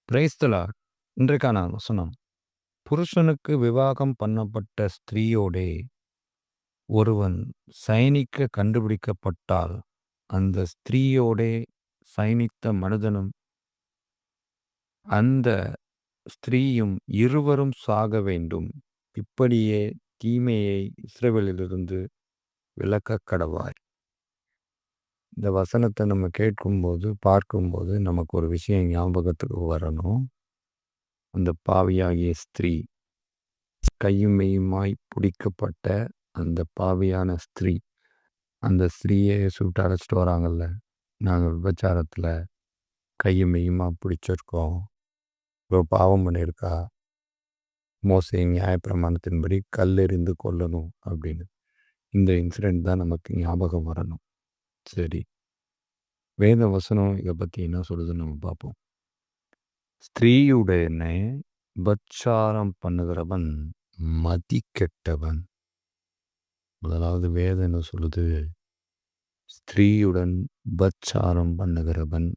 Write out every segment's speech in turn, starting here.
Praise the Lord. இன்றைக்கான வசனம். புருஷனுக்கு விவாகம் பண்ணப்பட்ட ஸ்திரீயோடே ஒருவன் சயனிக்க கண்டுபிடிக்கப்பட்டால், அந்த ஸ்திரீயோடே சயனித்த மனிதனும், அந்த ஸ்திரீயும் இருவரும் சாக வேண்டும். இப்படியே தீமையை இஸ்ரவேலிலிருந்து விலக்கக் கடவாய். இந்த வசனத்தை நம்ம கேட்கும்போது, பார்க்கும்போது நமக்கு ஒரு விஷயம் ஞாபகத்துக்கு வரணும். அந்த பாவியாகிய ஸ்திரீ, கையும் மெய்யுமாய் பிடிக்கப்பட்ட அந்த பாவியான ஸ்திரீ, அந்த ஸ்திரீயை சுட்டு அழைச்சிட்டு வராங்கல்ல, நாங்கள் விபச்சாரத்தில் கையும் மெய்யுமா பிடிச்சிருக்கோம், இவ்வளோ பாவம் பண்ணியிருக்கா, மோசேயின் நியாயப்பிரமாணத்தின்படி கல்லெறிந்து கொல்லணும் அப்படின்னு. இந்த இன்சிடெண்ட் தான் நமக்கு ஞாபகம் வரணும். சரி, வேத வசனம் இதை பற்றி என்ன சொல்லுதுன்னு நம்ம பார்ப்போம். ஸ்திரீயுடனே பச்சாரம் பண்ணுகிறவன் மதிக்கெட்டவன். முதலாவது வேதம் என்ன சொல்லுது? ஸ்திரீயுடன் பச்சாரம் பண்ணுகிறவன்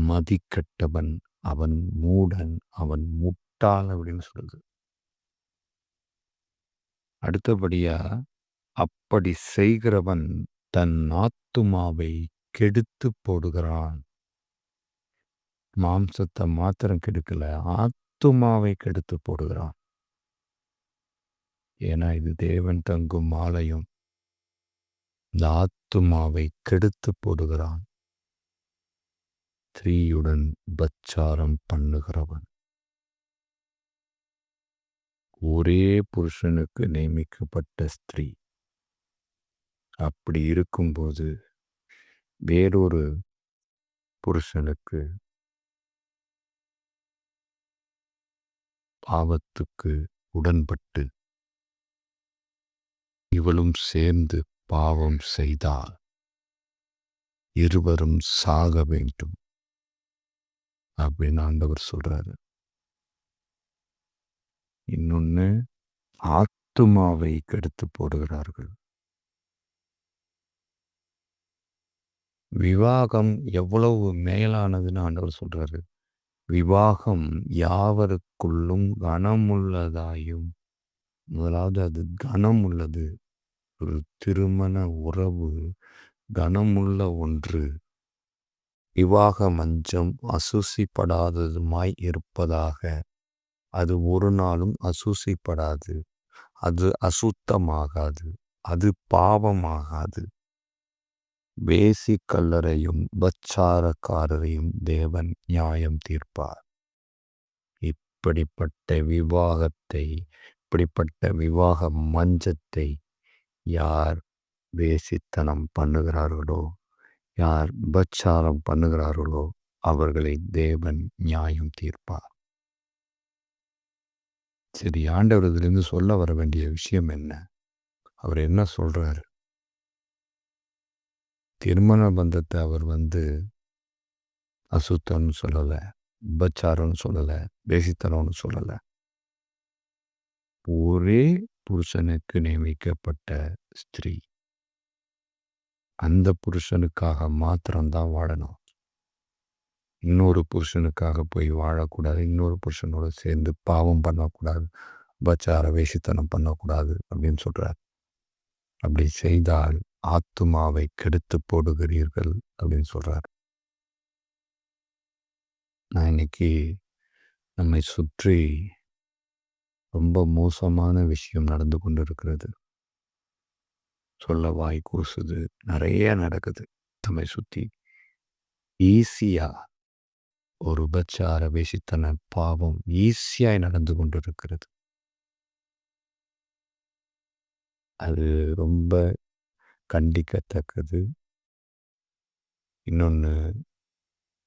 மதிக்கெட்டவன், அவன் மூடன், அவன் முட்டாள் அப்படின்னு சொல்லுது. அடுத்தபடியா, அப்படி செய்கிறவன் தன் ஆத்துமாவை கெடுத்து போடுகிறான். மாம்சத்தை மாத்திரம் கெடுக்கல, ஆத்துமாவை கெடுத்து போடுகிறான். ஏன்னா இது தேவன் தங்கும் ஆலயம். இந்த ஆத்துமாவை கெடுத்து போடுகிறான் ஸ்திரீயுடன் பச்சாரம் பண்ணுகிறவன். ஒரே புருஷனுக்கு நியமிக்கப்பட்ட ஸ்திரீ. அப்படி இருக்கும்போது வேறொரு புருஷனுக்கு, பாவத்துக்கு உடன்பட்டு இவளும் சேர்ந்து பாவம் செய்தால் இருவரும் சாக வேண்டும் அப்படின்னு ஆண்டவர் சொல்றாரு. இன்னொன்னு, ஆத்துமாவை கெடுத்து போடுகிறார்கள். விவாகம் எவ்வளவு மேலானதுன்னு ஆண்டவர் சொல்றாரு. விவாகம் யாவருக்குள்ளும் கனமுள்ளதாயும், முதலாவது அது கனம் உள்ளது. ஒரு திருமண உறவு கனமுள்ள ஒன்று. விவாக மஞ்சம் அசூசிப்படாததுமாய் இருப்பதாக. அது ஒரு நாளும் அசூசிப்படாது, அது அசுத்தமாகாது, அது பாவமாகாது. வேசி கல்லறையும் பச்சாரக்காரரையும் தேவன் நியாயம் தீர்ப்பார். இப்படிப்பட்ட விவாகத்தை, இப்படிப்பட்ட விவாக மஞ்சத்தை யார் வேசித்தனம் பண்ணுகிறார்களோ, யார் பச்சாரம் பண்ணுகிறார்களோ, அவர்களை தேவன் நியாயம் தீர்ப்பார். சரி, ஆண்டவர் இதிலிருந்து சொல்ல வர வேண்டிய விஷயம் என்ன? அவர் என்ன சொல்றாரு? திருமண பந்தத்தை அவர் அசுத்தம்னு சொல்லலை, உபச்சாரம்னு சொல்லலை, வேசித்தனம்னு சொல்லலை. ஒரே புருஷனுக்கு நியமிக்கப்பட்ட ஸ்திரீ, அந்த புருஷனுக்காக மாத்திரம்தான் வாழணும். இன்னொரு புருஷனுக்காக போய் வாழக்கூடாது, இன்னொரு புருஷனோட சேர்ந்து பாவம் பண்ணக்கூடாது, உபச்சார வேசித்தனம் பண்ணக்கூடாது அப்படின்னு சொல்றார். அப்படி செய்தால் ஆத்துமாவை கெடுத்து போடுகிறீர்கள் அப்படின்னு சொல்றார். நான் இன்னைக்கு நம்மை சுற்றி ரொம்ப மோசமான விஷயம் நடந்து கொண்டு இருக்கிறது. சொல்ல வாய் கூசுது, நிறைய நடக்குது நம்மை சுற்றி. ஈஸியா ஒரு உபச்சார வேசித்தன பாவம் ஈஸியாய் நடந்து கொண்டிருக்கிறது. அது ரொம்ப கண்டிக்கத்தக்கது. இன்னொன்று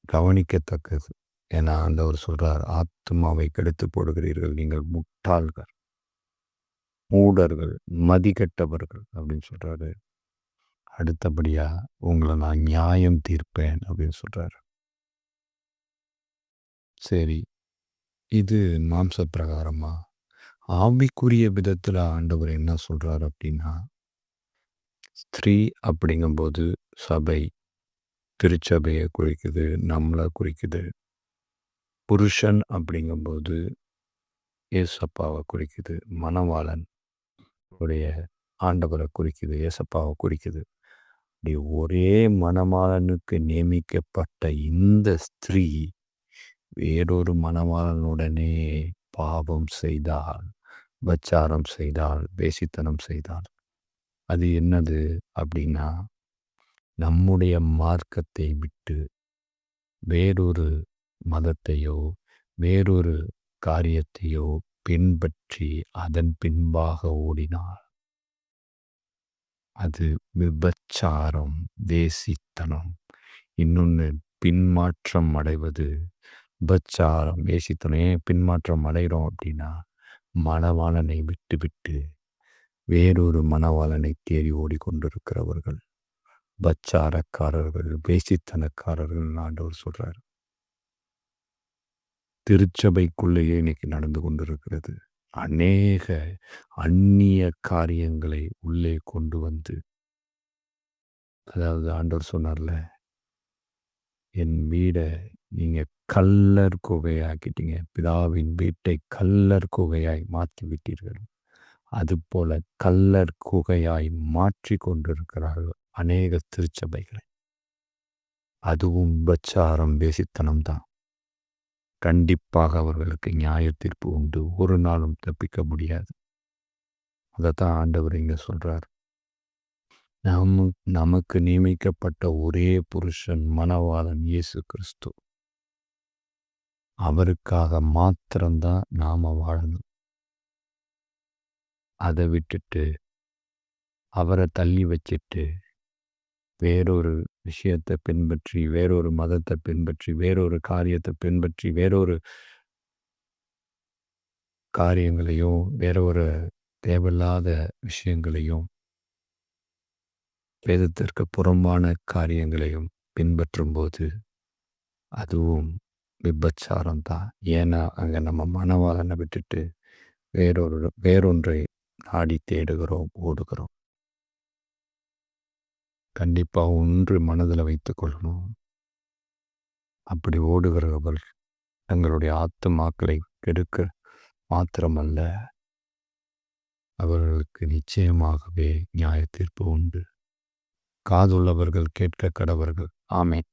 கவனிக்கத்தக்கது. ஏன்னா ஆண்டவர் சொல்றார், ஆத்துமாவை கெடுத்து போடுகிறீர்கள், நீங்கள் முட்டாள்கள், மூடர்கள், மதிகெட்டவர்கள் அப்படின்னு சொல்றாரு. அடுத்தபடியா உங்களை நான் நியாயம் தீர்ப்பேன் அப்படின்னு சொல்றாரு. சரி, இது மாம்ச பிரகாரமா? ஆவிக்குரிய விதத்தில் ஆண்டவர் என்ன சொல்றாரு அப்படின்னா, ஸ்திரீ அப்படிங்கும்போது சபை, திருச்சபையை குறிக்குது, நம்மளை குறிக்குது. புருஷன் அப்படிங்கும்போது ஏசப்பாவை குறிக்குது. மணவாளன் உடைய ஆண்டவரை குறிக்குது. ஏசப்பாவை குறிக்குது. இப்படி ஒரே மணவாளனுக்கு நியமிக்கப்பட்ட இந்த ஸ்திரீ வேறொரு மணவாளனுடனே பாவம் செய்தால், விபச்சாரம் செய்தால், வேசித்தனம் செய்தால், அது என்னது அப்படின்னா, நம்முடைய மார்க்கத்தை விட்டு வேறொரு மதத்தையோ வேறொரு காரியத்தையோ பின்பற்றி அதன் பின்பாக ஓடினார். அது விபச்சாரம், வேசித்தனம். இன்னொன்று பின்மாற்றம் அடைவது. விபச்சாரம், வேசித்தனம். ஏன் பின்மாற்றம் அடைகிறோம் அப்படின்னா, மணவாளனை விட்டுவிட்டு வேறொரு மணவாளனை தேடி ஓடிக்கொண்டிருக்கிறவர்கள், விபச்சாரக்காரர்கள், வேசித்தனக்காரர்கள் ஆண்டவர் சொல்றார். திருச்சபைக்குள்ளேயே இன்னைக்கு நடந்து கொண்டிருக்கிறது. அநேக அந்நிய காரியங்களை உள்ளே கொண்டு வந்து, அதாவது ஆண்டவர் சொன்னார்ல, என் வீடை நீங்க கல்லர் குகையாக்கிட்டீங்க, பிதாவின் வீட்டை கல்லர் குகையாய் மாற்றி விட்டீர்கள். அதுபோல கல்லர் குகையாய் மாற்றி கொண்டிருக்கிறார்கள் அநேக திருச்சபைகளை. அதுவும் விபச்சாரம், வேசித்தனம் தான். கண்டிப்பாக அவர்களுக்கு நியாய தீர்ப்பு உண்டு. ஒரு நாளும் தப்பிக்க முடியாது. அதைத்தான் ஆண்டவர் இங்க சொல்றார். நமக்கு நியமிக்கப்பட்ட ஒரே புருஷன் மணவாளன் இயேசு கிறிஸ்து. அவருக்காக மாத்திரம்தான் நாம வாழணும். அதை விட்டுட்டு அவரை தள்ளி வச்சிட்டு வேறொரு விஷயத்தை பின்பற்றி, வேறொரு மதத்தை பின்பற்றி, வேறொரு காரியத்தை பின்பற்றி, வேறொரு காரியங்களையும், வேறொரு தேவையில்லாத விஷயங்களையும், வேதத்திற்கு புறம்பான காரியங்களையும் பின்பற்றும்போது அதுவும் விபச்சாரம் தான். ஏன்னா அங்கே நம்ம மணவாளனை விட்டுட்டு வேறொன்றை நாடி தேடுகிறோம், ஓடுகிறோம். கண்டிப்பாக ஒன்று மனதில் வைத்து கொள்ளணும். அப்படி ஓடுகிறவர்கள் தங்களுடைய ஆத்துமாக்களை கெடுக்க மாத்திரமல்ல, அவர்களுக்கு நிச்சயமாகவே நியாய தீர்ப்பு உண்டு. காதுள்ளவர்கள் கேட்க கடவர்கள். ஆமென்.